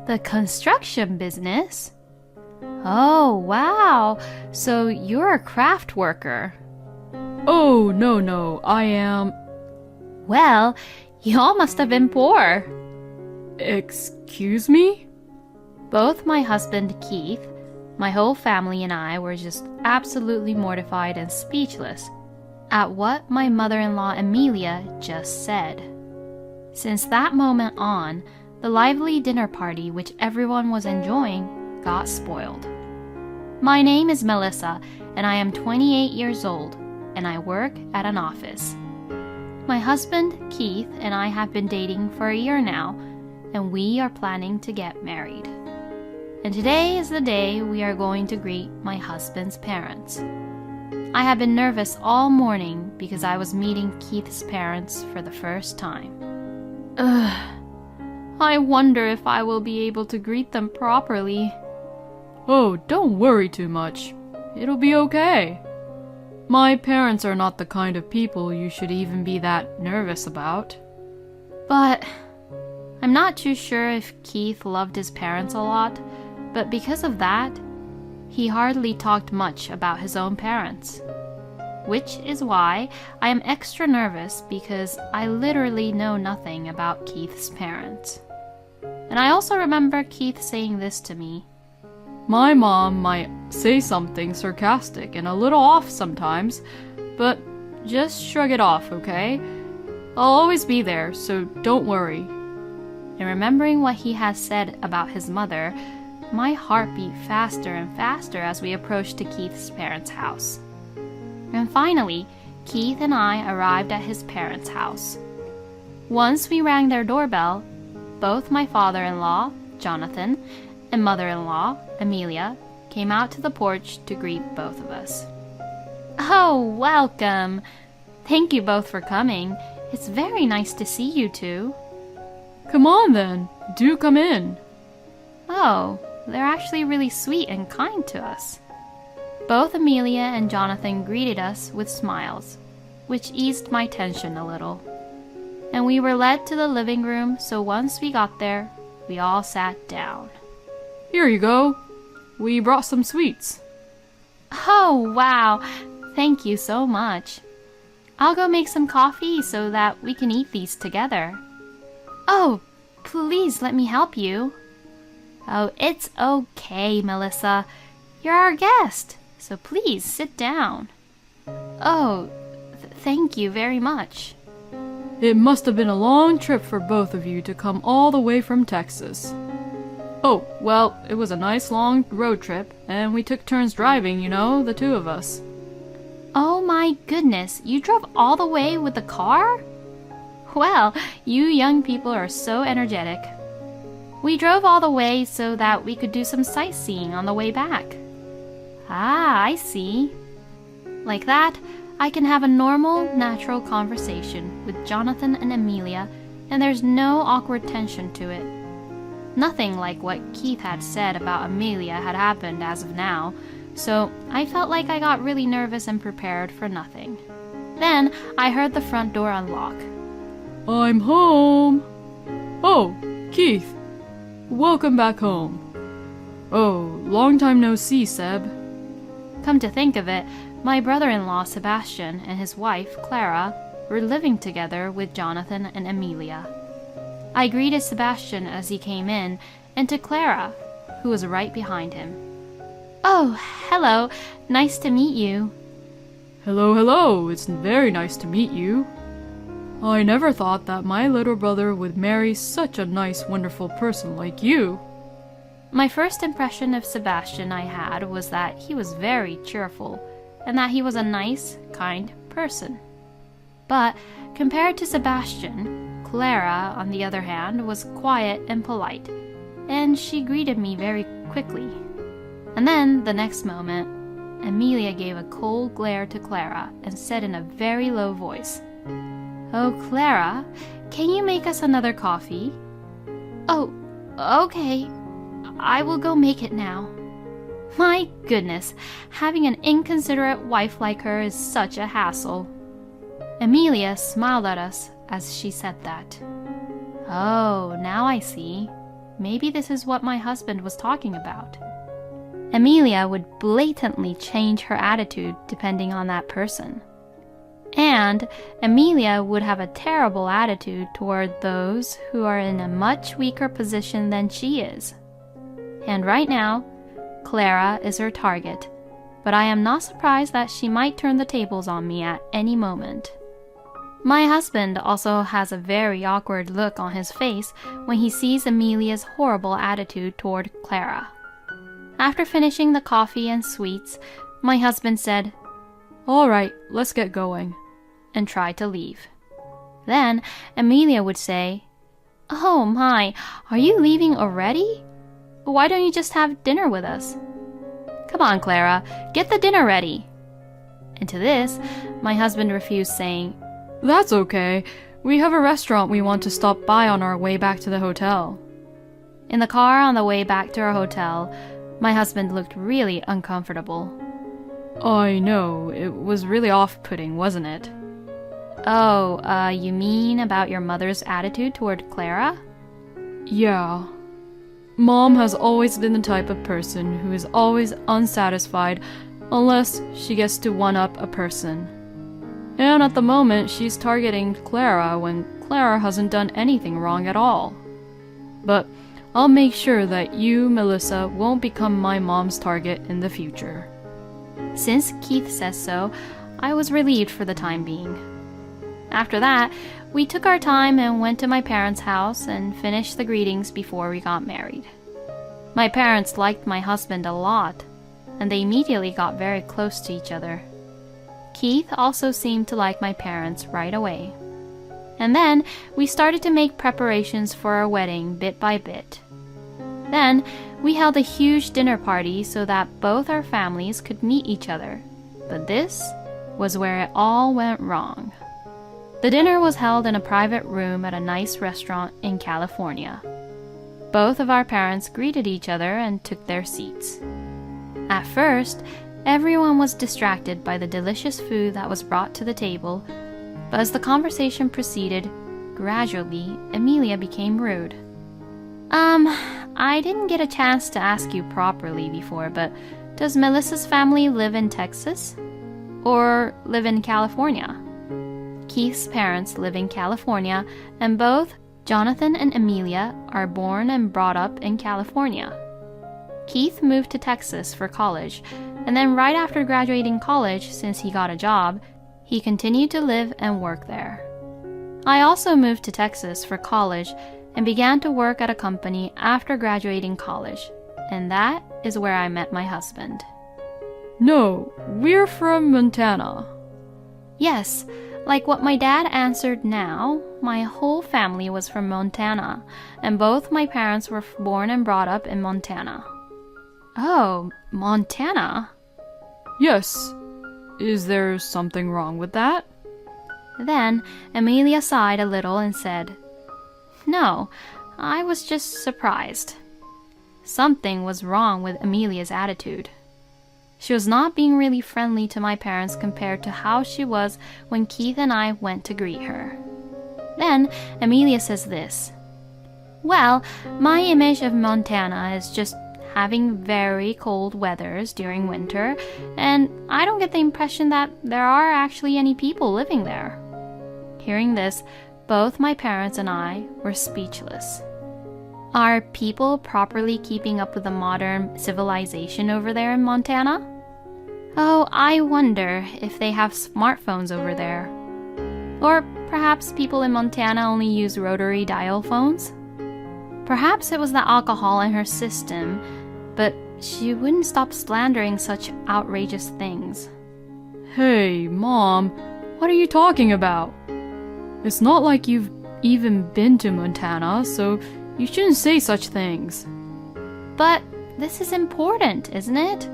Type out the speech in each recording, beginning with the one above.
The construction business? Oh, wow. So you're a craft worker. Oh, no, I am... Well, y'all must have been poor. Excuse me? Both my husband, Keith, my whole family and I were just absolutely mortified and speechless at what my mother-in-law Amelia just said. Since that moment on, the lively dinner party which everyone was enjoying got spoiled. My name is Melissa, and I am 28 years old, and I work at an office. My husband, Keith, and I have been dating for a year now, and we are planning to get married. And today is the day we are going to greet my husband's parents. I have been nervous all morning because I was meeting Keith's parents for the first time. I wonder if I will be able to greet them properly. Oh, don't worry too much. It'll be okay. My parents are not the kind of people you should even be that nervous about. But I'm not too sure if Keith loved his parents a lot, but because of that, he hardly talked much about his own parents. Which is why I am extra nervous because I literally know nothing about Keith's parents. And I also remember Keith saying this to me. My mom might say something sarcastic and a little off sometimes, but just shrug it off, okay? I'll always be there, so don't worry. And remembering what he has said about his mother, my heart beat faster and faster as we approached to Keith's parents' house. And finally, Keith and I arrived at his parents' house. Once we rang their doorbell, both my father-in-law, Jonathan, and mother-in-law, Amelia, came out to the porch to greet both of us. Oh, welcome! Thank you both for coming. It's very nice to see you two. Come on then, do come in. Oh, they're actually really sweet and kind to us. Both Amelia and Jonathan greeted us with smiles, which eased my tension a little. And we were led to the living room, so once we got there, we all sat down. Here you go. We brought some sweets. Oh, wow. Thank you so much. I'll go make some coffee so that we can eat these together. Oh, please let me help you. Oh, it's okay, Melissa. You're our guest, so please sit down. Oh, thank you very much. It must have been a long trip for both of you to come all the way from Texas. Oh, well, it was a nice long road trip, and we took turns driving, you know, the two of us. Oh my goodness, you drove all the way with the car? Well, you young people are so energetic. We drove all the way so that we could do some sightseeing on the way back. Ah, I see. Like that, I can have a normal, natural conversation with Jonathan and Amelia, and there's no awkward tension to it. Nothing like what Keith had said about Amelia had happened as of now, so I felt like I got really nervous and prepared for nothing. Then I heard the front door unlock. I'm home. Oh, Keith. Welcome back home. Oh, long time no see, Seb. Come to think of it, my brother-in-law Sebastian and his wife Clara were living together with Jonathan and Amelia. I greeted Sebastian as he came in, and to Clara, who was right behind him. Oh, hello. Nice to meet you. Hello. It's very nice to meet you. I never thought that my little brother would marry such a nice, wonderful person like you. My first impression of Sebastian I had was that he was very cheerful, and that he was a nice, kind person. But compared to Sebastian, Clara, on the other hand, was quiet and polite, and she greeted me very quickly. And then, the next moment, Amelia gave a cold glare to Clara and said in a very low voice, "Oh, Clara, can you make us another coffee?" "Oh, okay. I will go make it now." My goodness, having an inconsiderate wife like her is such a hassle. Amelia smiled at us as she said that. Oh, now I see. maybe this is what my husband was talking about. Amelia would blatantly change her attitude depending on that person. And Amelia would have a terrible attitude toward those who are in a much weaker position than she is. And right now, Clara is her target, but I am not surprised that she might turn the tables on me at any moment. My husband also has a very awkward look on his face when he sees Amelia's horrible attitude toward Clara. After finishing the coffee and sweets, my husband said, "All right, let's get going," and tried to leave. Then Amelia would say, "Oh my, are you leaving already? Why don't you just have dinner with us? Come on, Clara, get the dinner ready." And to this, my husband refused, saying, "That's okay. We have a restaurant we want to stop by on our way back to the hotel." In the car on the way back to our hotel, my husband looked really uncomfortable. I know, it was really off-putting, wasn't it? Oh, you mean about your mother's attitude toward Clara? Yeah. Mom has always been the type of person who is always unsatisfied unless she gets to one-up a person. And at the moment, she's targeting Clara when Clara hasn't done anything wrong at all. But I'll make sure that you, Melissa, won't become my mom's target in the future. Since Keith says so, I was relieved for the time being. After that, we took our time and went to my parents' house and finished the greetings before we got married. My parents liked my husband a lot, and they immediately got very close to each other. Keith also seemed to like my parents right away. And then we started to make preparations for our wedding bit by bit. Then we held a huge dinner party so that both our families could meet each other. But this was where it all went wrong. The dinner was held in a private room at a nice restaurant in California. Both of our parents greeted each other and took their seats. At first, everyone was distracted by the delicious food that was brought to the table, but as the conversation proceeded, gradually, Amelia became rude. I didn't get a chance to ask you properly before, but does Melissa's family live in Texas? Or live in California? Keith's parents live in California, and both Jonathan and Amelia are born and brought up in California. Keith moved to Texas for college, and then right after graduating college, since he got a job, he continued to live and work there. I also moved to Texas for college and began to work at a company after graduating college, and that is where I met my husband. No, we're from Montana. Yes, like what my dad answered now, my whole family was from Montana, and both my parents were born and brought up in Montana. Oh, Montana? Yes. Is there something wrong with that? Then Amelia sighed a little and said, "No, I was just surprised." Something was wrong with Amelia's attitude. She was not being really friendly to my parents compared to how she was when Keith and I went to greet her. Then Amelia says this, "Well, my image of Montana is just having very cold weathers during winter, and I don't get the impression that there are actually any people living there." Hearing this, both my parents and I were speechless. Are people properly keeping up with the modern civilization over there in Montana? Oh, I wonder if they have smartphones over there. Or perhaps people in Montana only use rotary dial phones? Perhaps it was the alcohol in her system, but she wouldn't stop slandering such outrageous things. Hey, Mom, what are you talking about? It's not like you've even been to Montana, so you shouldn't say such things. But this is important, isn't it?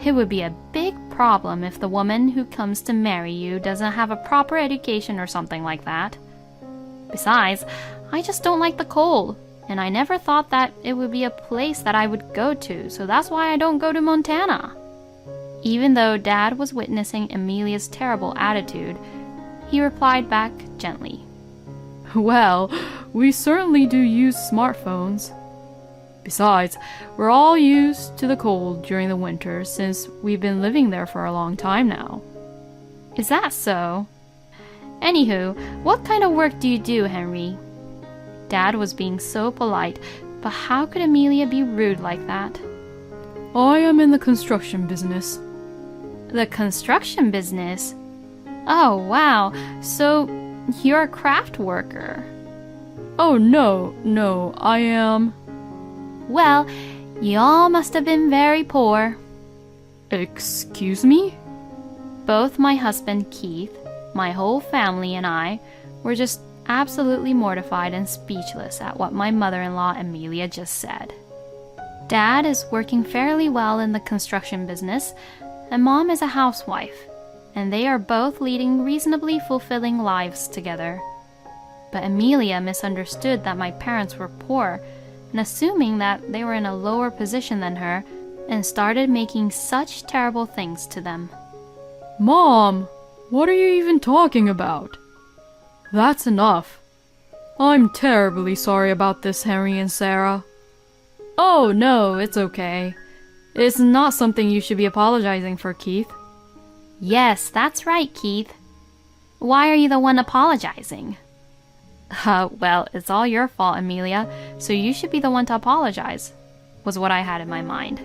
It would be a big problem if the woman who comes to marry you doesn't have a proper education or something like that. Besides, I just don't like the cold, and I never thought that it would be a place that I would go to, so that's why I don't go to Montana. Even though Dad was witnessing Amelia's terrible attitude, he replied back gently. Well, we certainly do use smartphones. Besides, we're all used to the cold during the winter since we've been living there for a long time now. Is that so? Anywho, what kind of work do you do, Henry? Dad was being so polite, but how could Amelia be rude like that? I am in the construction business. The construction business? Oh, wow. So, you're a craft worker. Oh, no, I am... Well, you all must have been very poor. Excuse me? Both my husband Keith, my whole family, and I were just absolutely mortified and speechless at what my mother-in-law Amelia just said. Dad is working fairly well in the construction business, and Mom is a housewife, and they are both leading reasonably fulfilling lives together. But Amelia misunderstood that my parents were poor, and assuming that they were in a lower position than her, and started making such terrible things to them. Mom, what are you even talking about? That's enough. I'm terribly sorry about this, Henry and Sarah. Oh, no, it's okay. It's not something you should be apologizing for, Keith. Yes, that's right, Keith. Why are you the one apologizing? Well, it's all your fault, Amelia, so you should be the one to apologize, was what I had in my mind.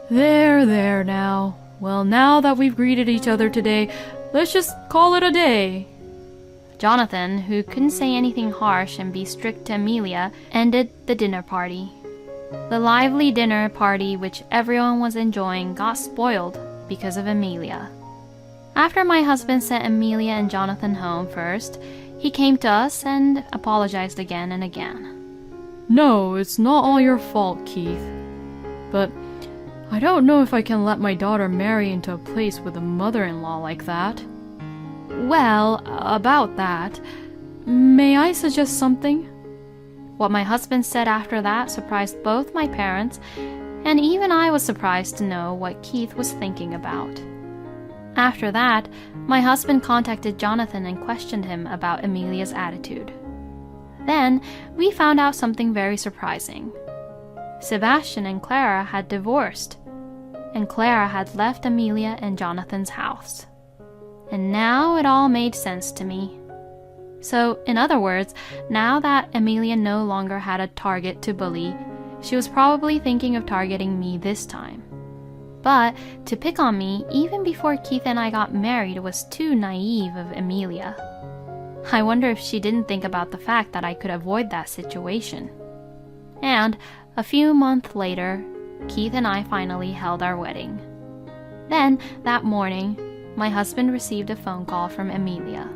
There now. Well, now that we've greeted each other today, let's just call it a day. Jonathan, who couldn't say anything harsh and be strict to Amelia, ended the dinner party. The lively dinner party which everyone was enjoying got spoiled because of Amelia. After my husband sent Amelia and Jonathan home first, he came to us and apologized again and again. No, it's not all your fault, Keith. But I don't know if I can let my daughter marry into a place with a mother-in-law like that. Well, about that, may I suggest something? What my husband said after that surprised both my parents, and even I was surprised to know what Keith was thinking about. After that, my husband contacted Jonathan and questioned him about Amelia's attitude. Then, we found out something very surprising. Sebastian and Clara had divorced, and Clara had left Amelia and Jonathan's house. And now it all made sense to me. So, in other words, now that Amelia no longer had a target to bully, she was probably thinking of targeting me this time. But to pick on me even before Keith and I got married was too naive of Amelia. I wonder if she didn't think about the fact that I could avoid that situation. And a few months later, Keith and I finally held our wedding. Then, that morning, my husband received a phone call from Amelia.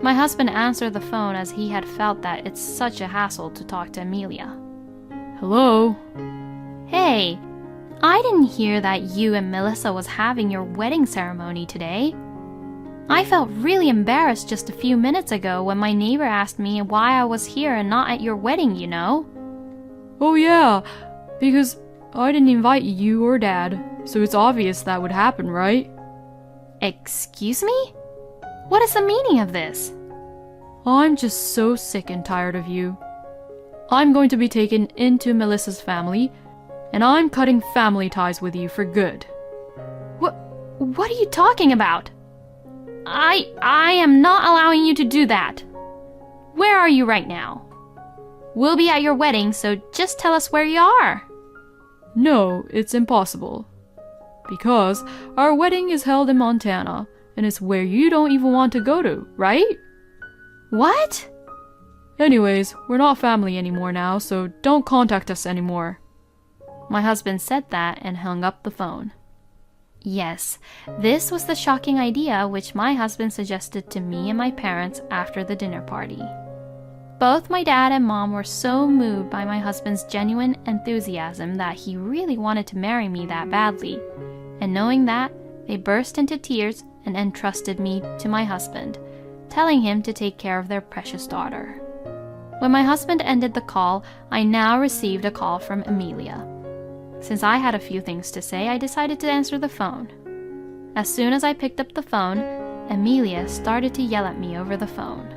My husband answered the phone as he had felt that it's such a hassle to talk to Amelia. Hello? Hey, I didn't hear that you and Melissa was having your wedding ceremony today. I felt really embarrassed just a few minutes ago when my neighbor asked me why I was here and not at your wedding, you know. Oh yeah, because I didn't invite you or Dad, so it's obvious that would happen, right? Excuse me? What is the meaning of this? I'm just so sick and tired of you. I'm going to be taken into Melissa's family, and I'm cutting family ties with you for good. What are you talking about? I am not allowing you to do that. Where are you right now? We'll be at your wedding, so just tell us where you are. No, it's impossible. Because our wedding is held in Montana, and it's where you don't even want to go to, right? What? Anyways, we're not family anymore now, so don't contact us anymore. My husband said that and hung up the phone. Yes, this was the shocking idea which my husband suggested to me and my parents after the dinner party. Both my dad and mom were so moved by my husband's genuine enthusiasm that he really wanted to marry me that badly, and knowing that, they burst into tears and entrusted me to my husband, telling him to take care of their precious daughter. When my husband ended the call, I now received a call from Amelia. Since I had a few things to say, I decided to answer the phone. As soon as I picked up the phone, Amelia started to yell at me over the phone.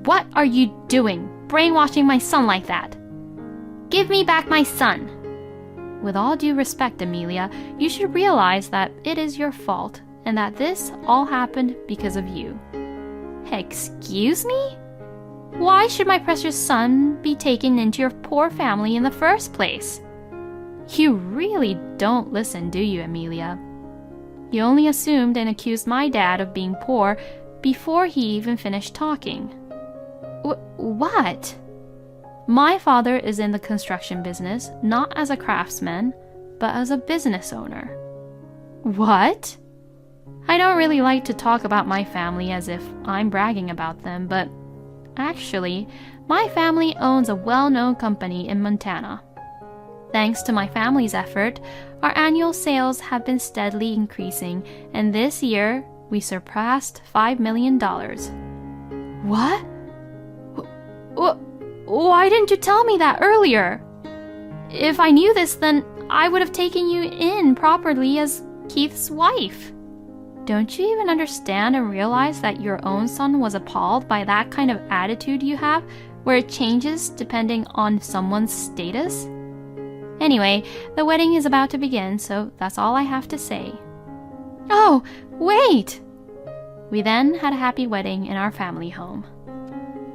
What are you doing, brainwashing my son like that? Give me back my son! With all due respect, Amelia, you should realize that it is your fault, and that this all happened because of you. Excuse me? Why should my precious son be taken into your poor family in the first place? You really don't listen, do you, Amelia? You only assumed and accused my dad of being poor before he even finished talking. What? My father is in the construction business, not as a craftsman, but as a business owner. What? I don't really like to talk about my family as if I'm bragging about them, but actually, my family owns a well-known company in Montana. Thanks to my family's effort, our annual sales have been steadily increasing, and this year we surpassed $5 million. What? Why didn't you tell me that earlier? If I knew this, then I would have taken you in properly as Keith's wife. Don't you even understand and realize that your own son was appalled by that kind of attitude you have, where it changes depending on someone's status? Anyway, the wedding is about to begin, so that's all I have to say. Oh, wait! We then had a happy wedding in our family home.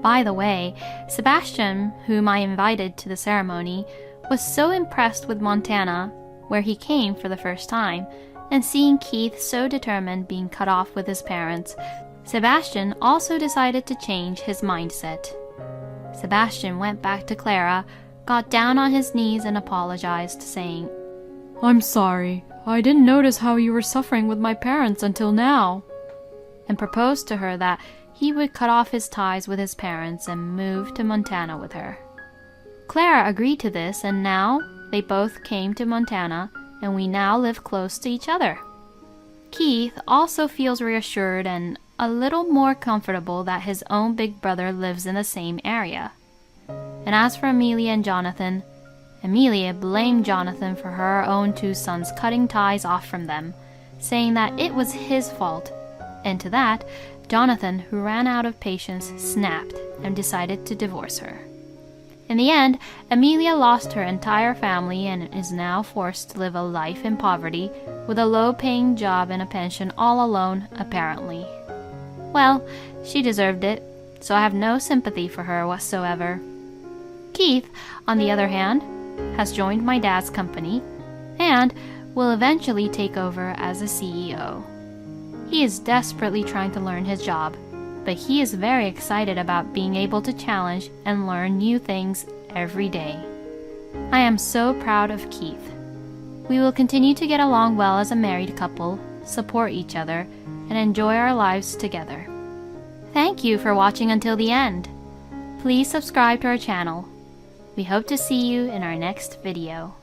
By the way, Sebastian, whom I invited to the ceremony, was so impressed with Montana, where he came for the first time, and seeing Keith so determined being cut off with his parents, Sebastian also decided to change his mindset. Sebastian went back to Clara, got down on his knees and apologized, saying, I'm sorry. I didn't notice how you were suffering with my parents until now. And proposed to her that he would cut off his ties with his parents and move to Montana with her. Clara agreed to this, and now they both came to Montana, and we now live close to each other. Keith also feels reassured and a little more comfortable that his own big brother lives in the same area. And as for Amelia and Jonathan, Amelia blamed Jonathan for her own two sons cutting ties off from them, saying that it was his fault. And to that, Jonathan, who ran out of patience, snapped and decided to divorce her. In the end, Amelia lost her entire family and is now forced to live a life in poverty with a low-paying job and a pension all alone, apparently. Well, she deserved it, so I have no sympathy for her whatsoever. Keith, on the other hand, has joined my dad's company and will eventually take over as a CEO. He is desperately trying to learn his job, but he is very excited about being able to challenge and learn new things every day. I am so proud of Keith. We will continue to get along well as a married couple, support each other, and enjoy our lives together. Thank you for watching until the end. Please subscribe to our channel. We hope to see you in our next video.